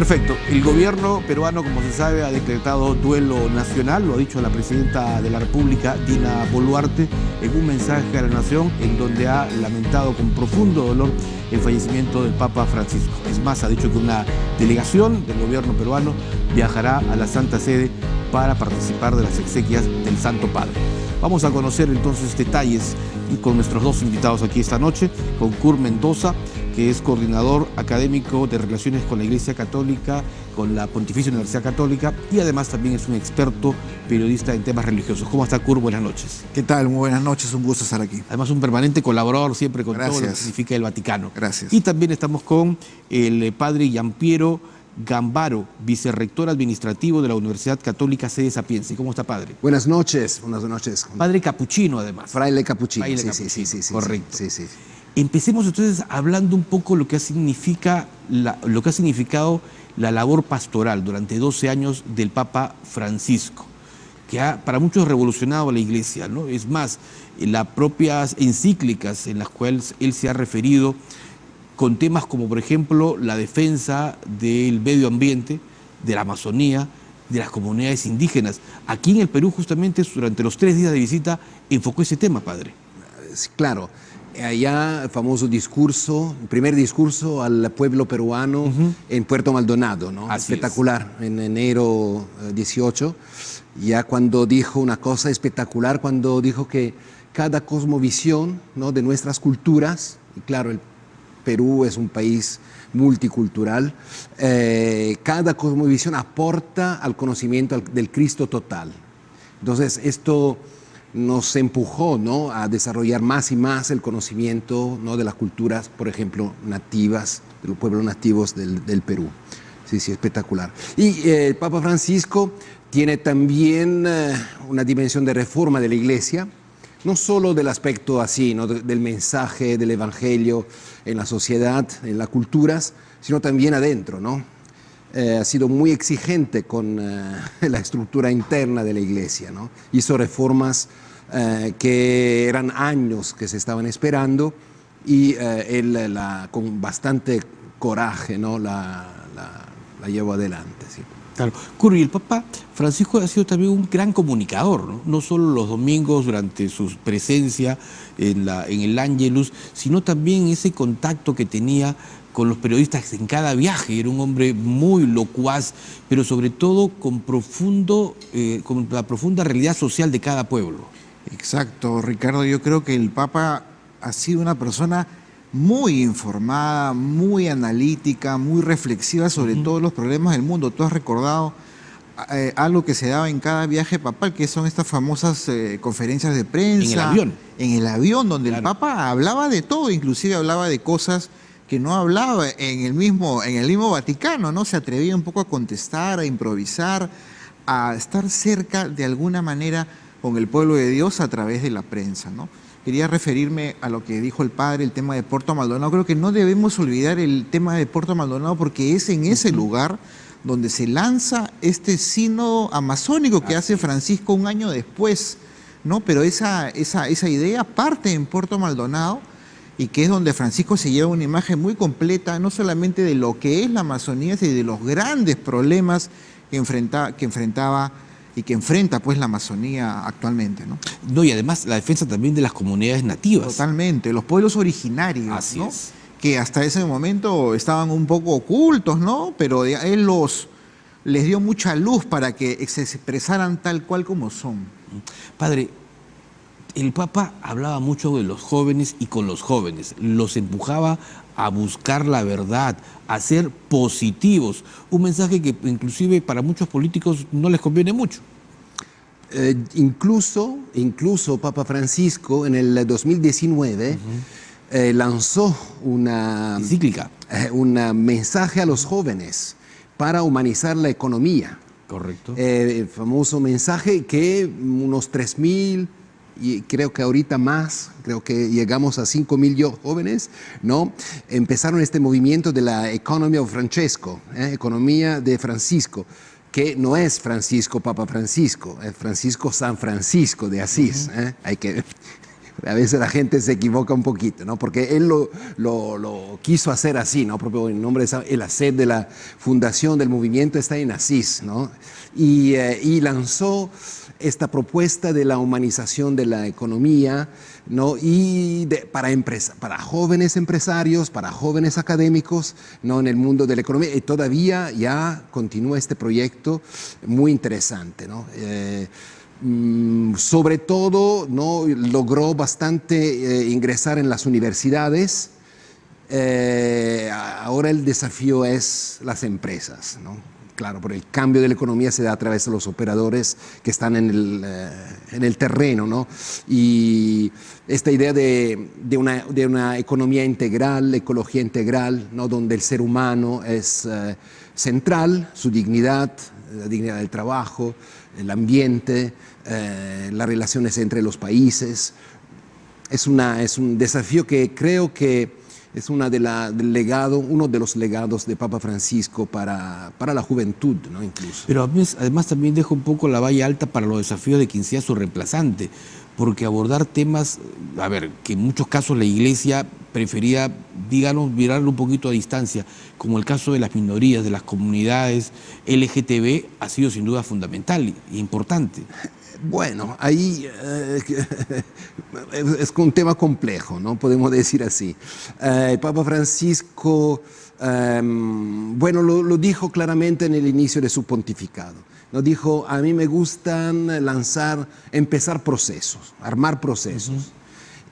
Perfecto. El gobierno peruano, como se sabe, ha decretado duelo nacional, lo ha dicho la presidenta de la República, Dina Boluarte, en un mensaje a la nación en donde ha lamentado con profundo dolor el fallecimiento del Papa Francisco. Es más, ha dicho que una delegación del gobierno peruano viajará a la Santa Sede para participar de las exequias del Santo Padre. Vamos a conocer entonces detalles con nuestros dos invitados aquí esta noche, con Kurt Mendoza, que es coordinador académico de Relaciones con la Iglesia Católica, con la Pontificia Universidad Católica, y además también es un experto periodista en temas religiosos. ¿Cómo está, Kurt? Buenas noches. ¿Qué tal? Muy buenas noches, un gusto estar aquí. Además, un permanente colaborador siempre con Gracias. todo lo que significa el Vaticano. Gracias. Y también estamos con el padre Giampiero Gambaro, vicerrector administrativo de la Universidad Católica Sede Sapienza. ¿Cómo está, padre? Buenas noches, buenas noches. Padre capuchino, además. Fraile capuchino. Fraile Sí, capuchino, sí, correcto. Sí. Empecemos entonces hablando un poco lo que significado la labor pastoral durante 12 años del Papa Francisco, que ha para muchos revolucionado a la Iglesia, ¿no? Es más, las propias encíclicas en las cuales él se ha referido con temas como, por ejemplo, la defensa del medio ambiente, de la Amazonía, de las comunidades indígenas. Aquí en el Perú, justamente, durante los 3 días de visita, enfocó ese tema, padre. Claro. Allá el famoso discurso, el primer discurso al pueblo peruano en Puerto Maldonado, ¿no? Así espectacular, en enero 18, ya cuando dijo una cosa espectacular, cuando dijo que cada cosmovisión, ¿no?, de nuestras culturas, y claro, el Perú es un país multicultural, cada cosmovisión aporta al conocimiento del Cristo total. Entonces esto nos empujó, ¿no?, a desarrollar más y más el conocimiento, ¿no?, de las culturas, por ejemplo, nativas, de los pueblos nativos del Perú. Sí, espectacular. Y el Papa Francisco tiene también una dimensión de reforma de la Iglesia, no solo del aspecto así, ¿no?, del mensaje del Evangelio en la sociedad, en las culturas, sino también adentro, ¿no? Ha sido muy exigente con la estructura interna de la Iglesia, ¿no? Hizo reformas que eran años que se estaban esperando y él con bastante coraje, ¿no?, la llevó adelante. Sí. Claro, Kurt, y el Papa Francisco ha sido también un gran comunicador, ¿no? No solo los domingos durante su presencia en el Ángelus, sino también ese contacto que tenía con los periodistas en cada viaje. Era un hombre muy locuaz, pero sobre todo con la profunda realidad social de cada pueblo. Exacto, Ricardo. Yo creo que el Papa ha sido una persona muy informada, muy analítica, muy reflexiva sobre todos los problemas del mundo. Tú has recordado algo que se daba en cada viaje papal, que son estas famosas conferencias de prensa. En el avión. En el avión, donde Claro. el Papa hablaba de todo, inclusive hablaba de cosas que no hablaba en el mismo Vaticano, ¿no? Se atrevía un poco a contestar, a improvisar, a estar cerca de alguna manera con el pueblo de Dios a través de la prensa, ¿no? Quería referirme a lo que dijo el padre, el tema de Puerto Maldonado. Creo que no debemos olvidar el tema de Puerto Maldonado porque es en ese lugar donde se lanza este sínodo amazónico que hace Francisco un año después, ¿no? Pero esa idea parte en Puerto Maldonado y que es donde Francisco se lleva una imagen muy completa, no solamente de lo que es la Amazonía, sino de los grandes problemas que enfrentaba y que enfrenta pues la Amazonía actualmente, ¿no? No, y además la defensa también de las comunidades nativas. Totalmente, los pueblos originarios, Así ¿no? es. Que hasta ese momento estaban un poco ocultos, ¿no? Pero él les dio mucha luz para que se expresaran tal cual como son. Padre, el Papa hablaba mucho de los jóvenes y con los jóvenes, los empujaba a buscar la verdad, a ser positivos, un mensaje que inclusive para muchos políticos no les conviene mucho. Incluso Papa Francisco en el 2019 lanzó una Encíclica. Un mensaje a los jóvenes para humanizar la economía. Correcto. El famoso mensaje que unos 3.000, y creo que ahorita más, creo que llegamos a 5.000 jóvenes, ¿no?, empezaron este movimiento de la Economía of Francesco, economía de Francisco, que no es Francisco Papa Francisco, es Francisco San Francisco de Asís. Hay que A veces la gente se equivoca un poquito, ¿no? Porque él lo quiso hacer así, ¿no? Propio el nombre, la sede de la fundación del movimiento está en Asís, ¿no? Y lanzó esta propuesta de la humanización de la economía, ¿no? Y para jóvenes empresarios, para jóvenes académicos, ¿no? En el mundo de la economía. Y todavía ya continúa este proyecto muy interesante, ¿no? Sobre todo, ¿no? Logró bastante ingresar en las universidades. Ahora el desafío es las empresas, ¿no? Claro, pero el cambio de la economía se da a través de los operadores que están en el terreno, ¿no? Y esta idea de una economía integral, ecología integral, ¿no? Donde el ser humano es central, su dignidad, la dignidad del trabajo, el ambiente, las relaciones entre los países. Es un desafío que creo que es uno de los legados de Papa Francisco para la juventud, ¿no? Incluso. Pero además también deja un poco la valla alta para los desafíos de quien sea su reemplazante, porque abordar temas, a ver, que en muchos casos la Iglesia prefería, digamos, mirarlo un poquito a distancia, como el caso de las minorías, de las comunidades LGTB, ha sido sin duda fundamental e importante. Bueno, ahí es un tema complejo, ¿no? Podemos decir así. El Papa Francisco, bueno, lo dijo claramente en el inicio de su pontificado. Nos dijo, a mí me gustan empezar procesos, armar procesos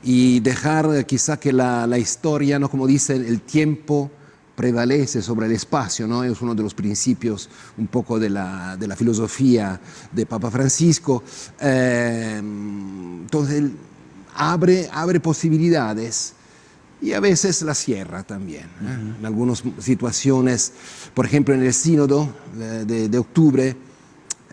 y dejar quizá que la historia, ¿no? Como dice, el tiempo prevalece sobre el espacio, ¿no? Es uno de los principios un poco de la filosofía de Papa Francisco. Entonces, él abre posibilidades y a veces las cierra también. En algunas situaciones, por ejemplo, en el sínodo de octubre,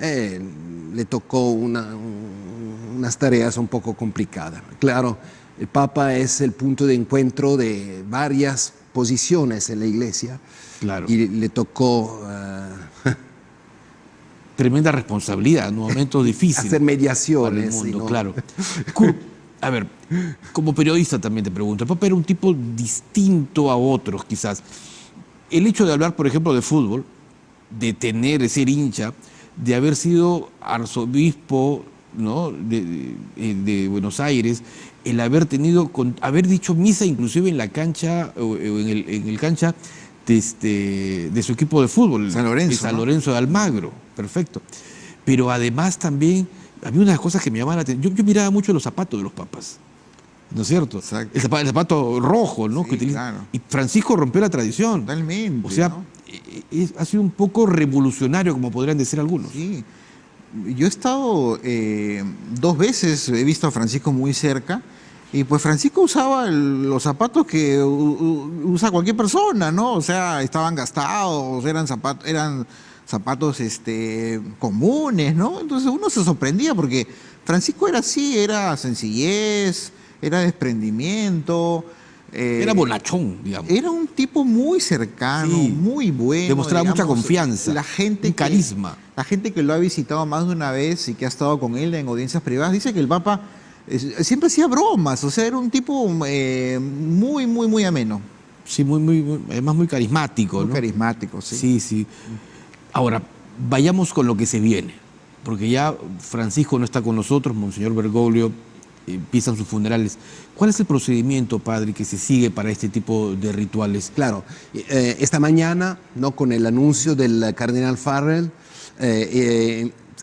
le tocó unas tareas un poco complicadas. Claro, el Papa es el punto de encuentro de varias posiciones en la Iglesia. Claro. Y le tocó tremenda responsabilidad, en momentos difíciles. Hacer mediaciones. Para el mundo, ¿no? Claro. Kurt, a ver, como periodista también te pregunto, el Papa era un tipo distinto a otros quizás. El hecho de hablar, por ejemplo, de fútbol, de ser hincha, de haber sido arzobispo, ¿no? de Buenos Aires, el haber dicho misa inclusive en la cancha, o en el cancha de su equipo de fútbol, San Lorenzo, San Lorenzo de Almagro, perfecto. Pero además también, había unas cosas que me llamaban la atención. Yo miraba mucho los zapatos de los papas, ¿no es cierto? Exacto. El zapato rojo, ¿no? Sí, que utiliza. claro. Y Francisco rompió la tradición. Totalmente. O sea, ¿no? ha sido un poco revolucionario, como podrían decir algunos. Sí. Yo he estado 2 veces, he visto a Francisco muy cerca, y pues Francisco usaba los zapatos que usa cualquier persona, ¿no? O sea, estaban gastados, eran zapatos comunes, ¿no? Entonces uno se sorprendía porque Francisco era así, era sencillez, era desprendimiento. Era bonachón, digamos. Era un tipo muy cercano, Sí. muy bueno. Demostraba mucha confianza, Un carisma. La gente que lo ha visitado más de una vez y que ha estado con él en audiencias privadas dice que el Papa siempre hacía bromas, o sea, era un tipo muy, muy, muy ameno. Sí, además muy carismático, Muy ¿no? carismático, sí. Sí, sí. Ahora, vayamos con lo que se viene, porque ya Francisco no está con nosotros, Monseñor Bergoglio, empiezan sus funerales. ¿Cuál es el procedimiento, padre, que se sigue para este tipo de rituales? Claro, esta mañana, ¿no? Con el anuncio del cardenal Farrell,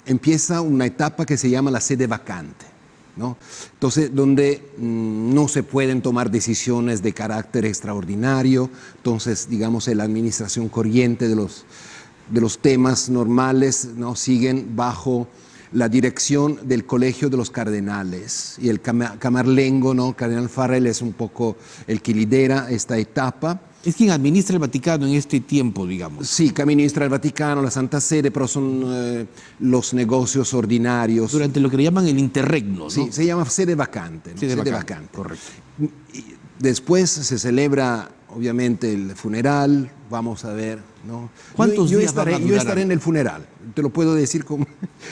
empieza una etapa que se llama la sede vacante, ¿no? Entonces, donde no se pueden tomar decisiones de carácter extraordinario, entonces, digamos, la administración corriente de los temas normales, ¿no? Siguen bajo la dirección del Colegio de los Cardenales, y el camarlengo, ¿no? Cardenal Farrell es un poco el que lidera esta etapa. Es quien administra el Vaticano en este tiempo, digamos. Sí, que administra el Vaticano, la Santa Sede, pero son los negocios ordinarios. Durante lo que le llaman el interregno, ¿no? Sí, se llama sede vacante. ¿no? Sede vacante, correcto. Y después se celebra obviamente el funeral, vamos a ver, ¿no? ¿Cuántos yo días van a estaré, yo durar? estaré en el funeral, te lo puedo decir como,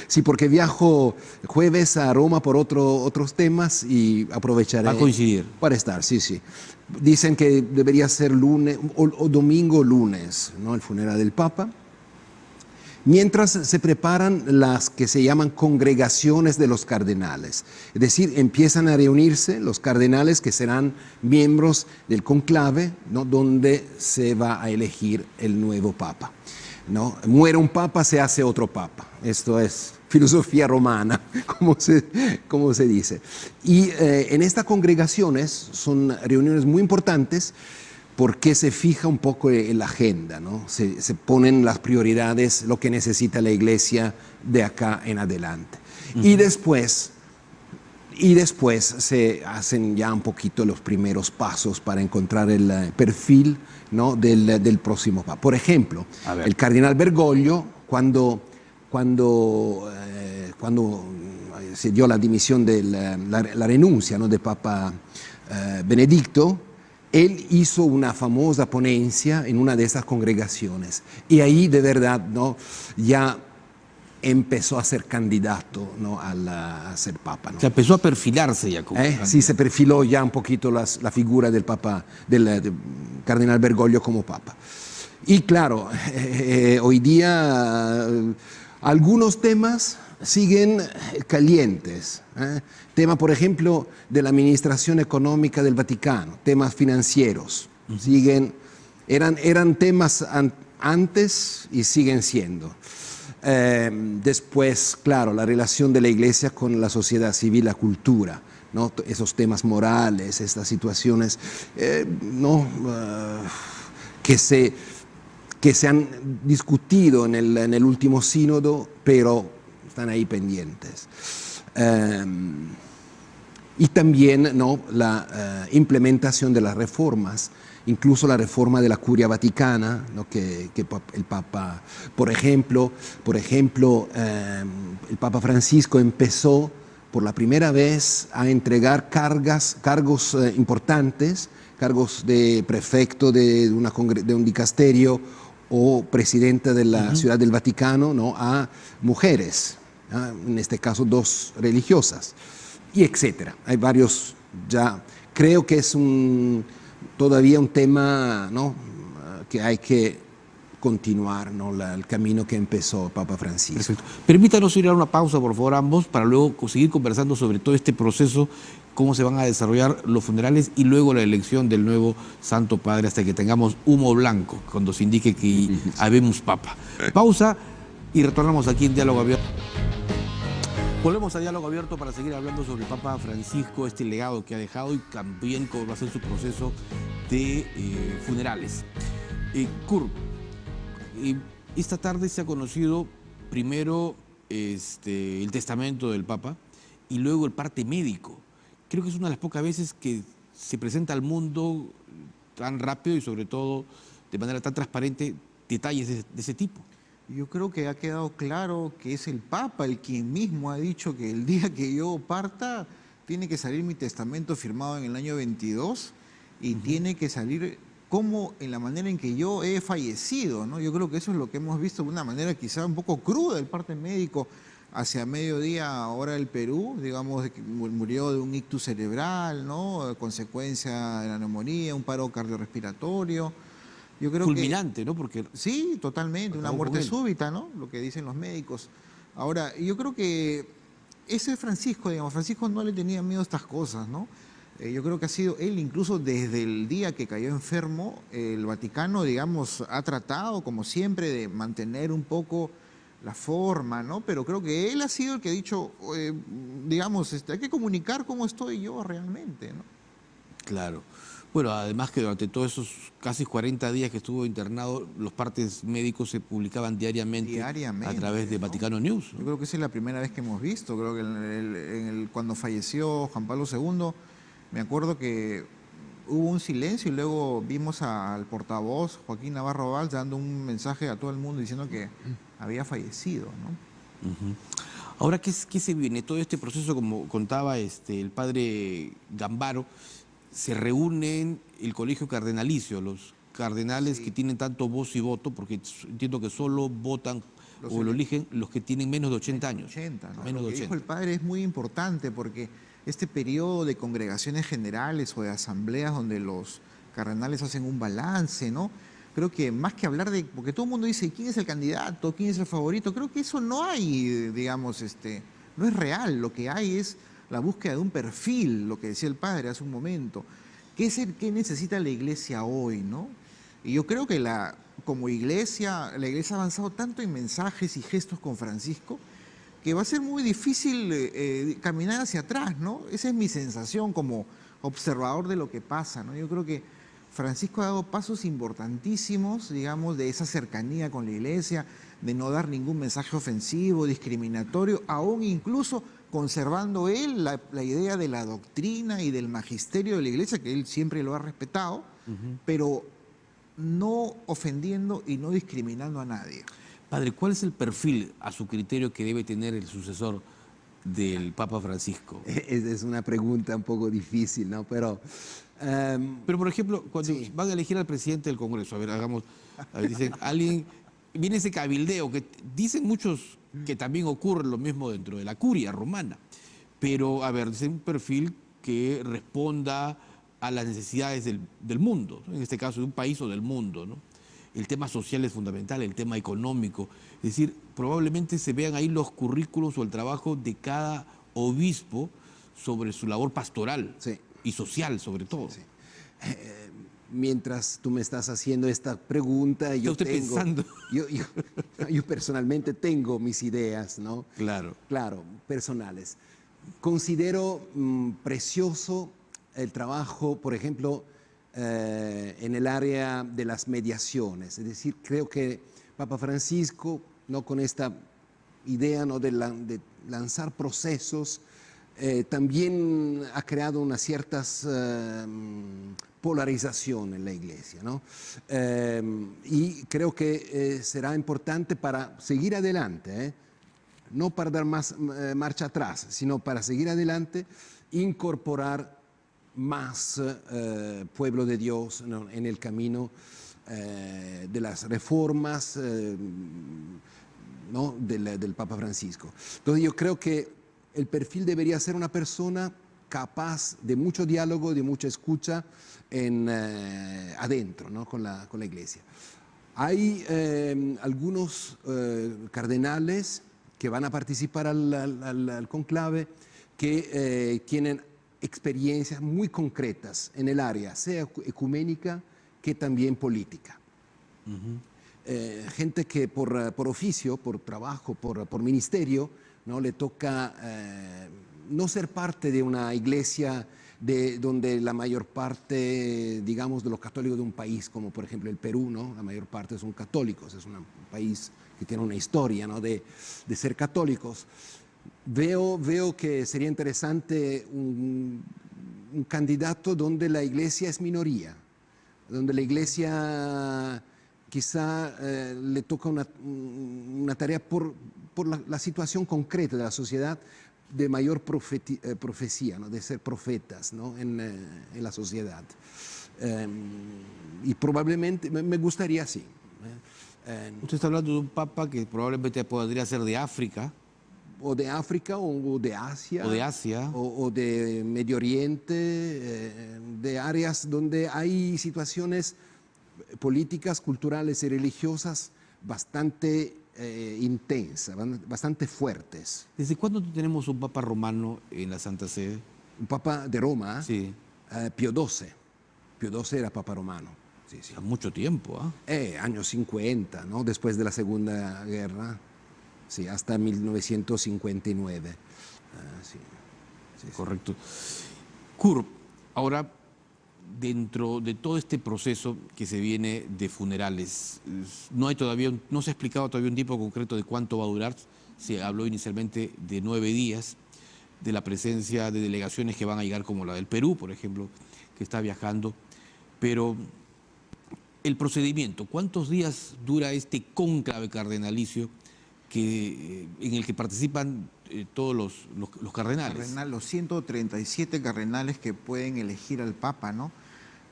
sí, porque viajo jueves a Roma por otros temas y aprovecharé. Va a coincidir. Para estar, sí, sí. Dicen que debería ser lunes o domingo o lunes, ¿no? El funeral del Papa. Mientras se preparan las que se llaman congregaciones de los cardenales. Es decir, empiezan a reunirse los cardenales que serán miembros del conclave, ¿no? Donde se va a elegir el nuevo papa, ¿no? Muere un papa, se hace otro papa. Esto es filosofía romana, como se dice. Y en estas congregaciones son reuniones muy importantes, porque se fija un poco en la agenda, ¿no? Se ponen las prioridades, lo que necesita la Iglesia de acá en adelante. Y después se hacen ya un poquito los primeros pasos para encontrar el perfil, ¿no? del próximo papa. Por ejemplo, el cardenal Bergoglio, cuando se dio la dimisión de la renuncia, ¿no? de Papa Benedicto, él hizo una famosa ponencia en una de esas congregaciones y ahí de verdad, ¿no? ya empezó a ser candidato, ¿no? a ser papa, ¿no? Se empezó a perfilarse ya como Sí, se perfiló ya un poquito la figura del papa, del cardenal Bergoglio como papa. Y claro, hoy día algunos temas siguen calientes. Tema, por ejemplo, de la administración económica del Vaticano, temas financieros. Eran temas antes y siguen siendo. Después, claro, la relación de la Iglesia con la sociedad civil, la cultura, ¿no? Esos temas morales, estas situaciones que se han discutido en el último sínodo, pero están ahí pendientes. Y también, ¿no? la implementación de las reformas, incluso la reforma de la Curia Vaticana, ¿no? que el Papa, por ejemplo, el Papa Francisco empezó por la primera vez a entregar cargos importantes, cargos de prefecto de un dicasterio o presidenta de la Ciudad del Vaticano, ¿no? a mujeres, en este caso 2 religiosas, y etcétera. Hay varios ya. Creo que es todavía un tema, ¿no? que hay que continuar, ¿no? el camino que empezó Papa Francisco. Perfecto. Permítanos ir a una pausa, por favor, ambos, para luego seguir conversando sobre todo este proceso, cómo se van a desarrollar los funerales y luego la elección del nuevo Santo Padre hasta que tengamos humo blanco, cuando se indique que habemos Papa. Pausa y retornamos aquí en Diálogo Abierto. Volvemos a Diálogo Abierto para seguir hablando sobre el Papa Francisco, este legado que ha dejado y también cómo va a ser su proceso de funerales. Kurt, esta tarde se ha conocido primero el testamento del Papa y luego el parte médico. Creo que es una de las pocas veces que se presenta al mundo tan rápido y sobre todo de manera tan transparente detalles de ese tipo. Yo creo que ha quedado claro que es el Papa el quien mismo ha dicho que el día que yo parta tiene que salir mi testamento firmado en el año 22 y tiene que salir como en la manera en que yo he fallecido, ¿no? Yo creo que eso es lo que hemos visto de una manera quizá un poco cruda del parte médico hacia mediodía hora del Perú, digamos, que murió de un ictus cerebral, ¿no? Consecuencia de la neumonía, un paro cardiorrespiratorio. Yo creo fulminante, ¿no? Porque sí, totalmente, una muerte súbita, ¿no? Lo que dicen los médicos. Ahora, yo creo que ese Francisco, digamos, Francisco no le tenía miedo a estas cosas, ¿no? Yo creo que ha sido él, incluso desde el día que cayó enfermo, el Vaticano, digamos, ha tratado, como siempre, de mantener un poco la forma, ¿no? Pero creo que él ha sido el que ha dicho, digamos, hay que comunicar cómo estoy yo realmente, ¿no? Claro. Bueno, además que durante todos esos casi 40 días que estuvo internado, los partes médicos se publicaban diariamente a través de Vaticano News, ¿no? Yo creo que esa es la primera vez que hemos visto. Creo que cuando falleció Juan Pablo II, me acuerdo que hubo un silencio y luego vimos al portavoz Joaquín Navarro Valls dando un mensaje a todo el mundo diciendo que había fallecido, ¿no? Ahora, ¿qué se viene? Todo este proceso, como contaba el padre Gambaro, se reúnen el colegio cardenalicio, los cardenales Sí. que tienen tanto voz y voto, porque entiendo que solo votan Los o lo ele- eligen los que tienen menos de 80 años. 80, ¿no? Menos Lo de que dijo el 80. padre es muy importante porque este periodo de congregaciones generales o de asambleas donde los cardenales hacen un balance, ¿no? Creo que más que hablar de, porque todo el mundo dice quién es el candidato, quién es el favorito, creo que eso no hay, digamos, no es real. Lo que hay es la búsqueda de un perfil, lo que decía el padre hace un momento. ¿Qué es el que necesita la iglesia hoy, no? Y yo creo que como iglesia, la iglesia ha avanzado tanto en mensajes y gestos con Francisco que va a ser muy difícil caminar hacia atrás, ¿no? Esa es mi sensación como observador de lo que pasa, ¿no? Yo creo que Francisco ha dado pasos importantísimos, digamos, de esa cercanía con la iglesia, de no dar ningún mensaje ofensivo, discriminatorio, aún incluso conservando él la idea de la doctrina y del magisterio de la iglesia, que él siempre lo ha respetado, pero no ofendiendo y no discriminando a nadie. Padre, ¿cuál es el perfil a su criterio que debe tener el sucesor del Papa Francisco? Es una pregunta un poco difícil, ¿no? Pero Pero, por ejemplo, cuando Sí. van a elegir al presidente del Congreso, a ver, dicen, alguien, viene ese cabildeo, que dicen muchos que también ocurre lo mismo dentro de la curia romana, pero, a ver, dicen un perfil que responda a las necesidades del mundo, ¿no? En este caso de un país o del mundo, ¿no? El tema social es fundamental, el tema económico, es decir, probablemente se vean ahí los currículos o el trabajo de cada obispo sobre su labor pastoral Sí. y social sobre todo. Sí. Mientras tú me estás haciendo esta pregunta, yo usted tengo, pensando. yo personalmente tengo mis ideas, ¿no? Claro. Claro, personales. Considero precioso el trabajo, por ejemplo, en el área de las mediaciones. Es decir, creo que Papa Francisco, ¿no? Con esta idea, ¿no? de lanzar procesos, también ha creado unas ciertas polarización en la iglesia, ¿no? Y creo que será importante para seguir adelante, no para dar más marcha atrás, sino para seguir adelante, incorporar más pueblo de Dios, ¿no? En el camino de las reformas, ¿no? del Papa Francisco. Entonces yo creo que el perfil debería ser una persona capaz de mucho diálogo, de mucha escucha adentro, ¿no? con la iglesia. Hay algunos cardenales que van a participar al conclave que tienen experiencias muy concretas en el área, sea ecuménica que también política. Gente que por oficio, por trabajo, por ministerio, ¿no? Le toca no ser parte de una iglesia donde la mayor parte, digamos, de los católicos de un país, como por ejemplo el Perú, ¿no? La mayor parte son católicos, es un país que tiene una historia, ¿no? de ser católicos. Veo que sería interesante un candidato donde la iglesia es minoría, donde la iglesia quizá le toca una tarea por la situación concreta de la sociedad de mayor profecía, ¿no? De ser profetas, ¿no? en la sociedad. Y probablemente me gustaría así. Usted está hablando de un papa que probablemente podría ser de África. O de África o de Asia. O de Asia. O de Medio Oriente, de áreas donde hay situaciones políticas, culturales y religiosas bastante intensas, bastante fuertes. ¿Desde cuándo tenemos un papa romano en la Santa Sede? Un papa de Roma, Sí. Pío XII. Pío XII era papa romano. Sí, sí. Hace mucho tiempo, ¿ah? Años 50, ¿no? Después de la Segunda Guerra. Sí, hasta 1959. Sí. Correcto. Kurt, ahora, dentro de todo este proceso que se viene de funerales, no se ha explicado todavía un tiempo concreto de cuánto va a durar. Se habló inicialmente de 9 días, de la presencia de delegaciones que van a llegar, como la del Perú, por ejemplo, que está viajando. Pero el procedimiento, ¿cuántos días dura este cónclave cardenalicio en el que participan todos los cardenales. Los 137 cardenales que pueden elegir al Papa, ¿no?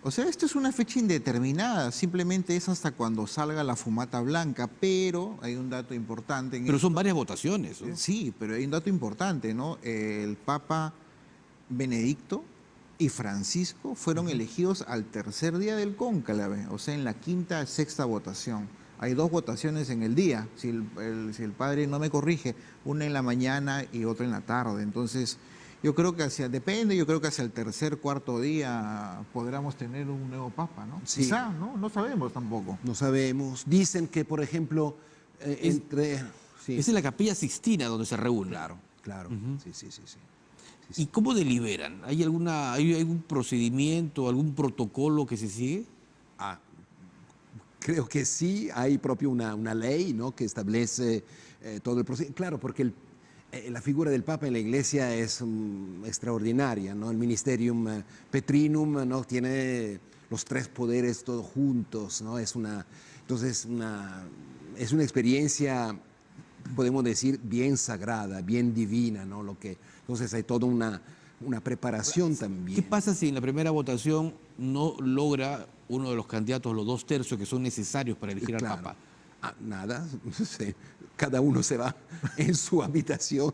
O sea, esto es una fecha indeterminada, simplemente es hasta cuando salga la fumata blanca, pero hay un dato importante. Pero son varias votaciones, ¿no? Sí, pero hay un dato importante, ¿no? El Papa Benedicto y Francisco fueron elegidos al tercer día del cónclave, o sea, en la quinta, sexta votación. Hay 2 votaciones en el día, si el padre no me corrige, una en la mañana y otra en la tarde. Entonces, yo creo que hacia el tercer, cuarto día podríamos tener un nuevo papa, ¿no? Sí. Quizá, ¿no? No sabemos tampoco. No sabemos. Dicen que, por ejemplo, sí. Es en la Capilla Sixtina donde se reúnen. Claro. Sí. ¿Y cómo deliberan? ¿Hay algún procedimiento, algún protocolo que se sigue? Creo que sí, hay propio una ley, ¿no?, que establece todo el proceso. Claro, porque la figura del Papa en la Iglesia es extraordinaria, ¿no? El Ministerium Petrinum, ¿no?, tiene los 3 poderes todos juntos, ¿no? Entonces es una experiencia, podemos decir, bien sagrada, bien divina, ¿no? Entonces hay toda una preparación también. ¿Qué pasa si en la primera votación no logra uno de los candidatos los 2/3 que son necesarios para elegir al Papa? Nada, cada uno se va en su habitación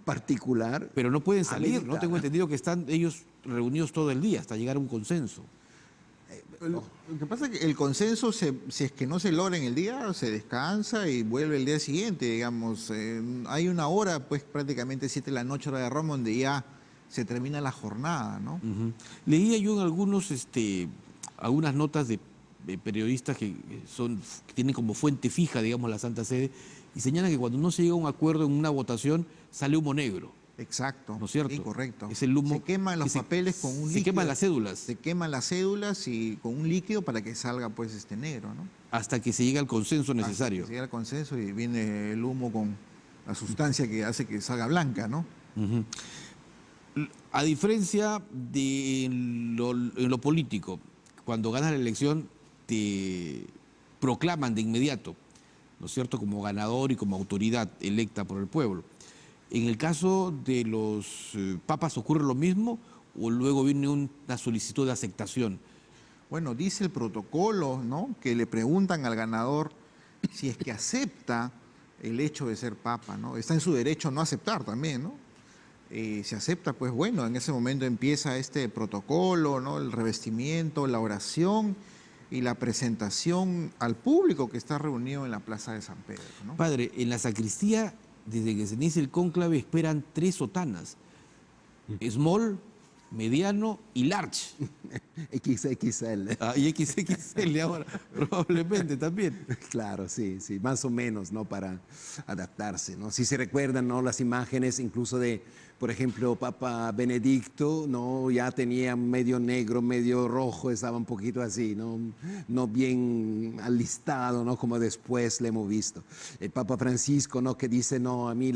particular. Pero no pueden salir, ¿no? Tengo entendido que están ellos reunidos todo el día hasta llegar a un consenso. Lo que pasa es que el consenso, si es que no se logra en el día, se descansa y vuelve el día siguiente, digamos. Hay una hora, pues prácticamente 7 de la noche, hora de Roma, donde ya se termina la jornada, ¿no? Leía yo en algunas notas de periodistas que tienen como fuente fija, digamos, la Santa Sede, y señalan que cuando no se llega a un acuerdo en una votación, sale humo negro. Exacto. ¿No es cierto? Sí, correcto. Es el humo. Se queman los papeles con un líquido. Se queman las cédulas. Se queman las cédulas y con un líquido para que salga, pues, negro, ¿no? Hasta que se llegue al consenso necesario. Hasta que se llega al consenso y viene el humo con la sustancia que hace que salga blanca, ¿no? A diferencia de en lo político, cuando ganas la elección te proclaman de inmediato, ¿no es cierto?, como ganador y como autoridad electa por el pueblo. ¿En el caso de los papas ocurre lo mismo o luego viene una solicitud de aceptación? Bueno, dice el protocolo, ¿no?, que le preguntan al ganador si es que acepta el hecho de ser papa, ¿no? Está en su derecho no aceptar también, ¿no? Si acepta, pues bueno, en ese momento empieza este protocolo, ¿no?, el revestimiento, la oración y la presentación al público que está reunido en la Plaza de San Pedro, ¿no? Padre, en la sacristía, desde que se inicia el cónclave, esperan 3 sotanas: small, mediano y large. XXL. Y XXL ahora, probablemente también. Claro, sí, más o menos, ¿no?, para adaptarse, ¿no? Si se recuerdan, ¿no?, las imágenes incluso de, por ejemplo, Papa Benedicto, ¿no?, ya tenía medio negro, medio rojo, estaba un poquito así, no bien alistado, ¿no?, como después le hemos visto. El Papa Francisco, ¿no?, que dice, no, a mí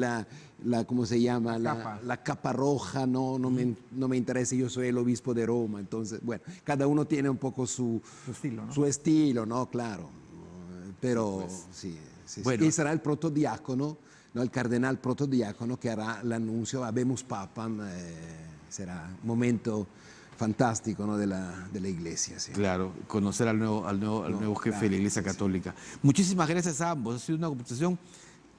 ¿cómo se llama? La capa roja, no me interesa, yo soy el obispo de Roma. Entonces, bueno, cada uno tiene un poco su estilo, ¿no? Su estilo, ¿no? Claro. Pero sí. Bueno. Y será el protodiácono, ¿no?, el cardenal protodiácono que hará el anuncio, Habemus Papam, será un momento fantástico, ¿no?, de la Iglesia. Sí. Claro, conocer al nuevo jefe de la Iglesia Católica. Muchísimas gracias a ambos, ha sido una conversación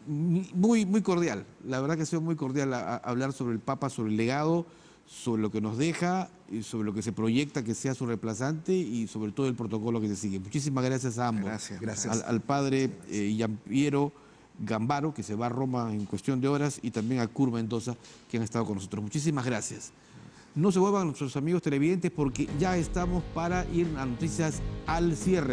muy, muy cordial. La verdad que ha sido muy cordial hablar sobre el Papa, sobre el legado, sobre lo que nos deja, y sobre lo que se proyecta que sea su reemplazante y sobre todo el protocolo que se sigue. Muchísimas gracias a ambos. Gracias. Al padre Giampiero Gambaro, que se va a Roma en cuestión de horas, y también a Cur Mendoza, que han estado con nosotros. Muchísimas gracias. No se vuelvan nuestros amigos televidentes porque ya estamos para ir a noticias al cierre.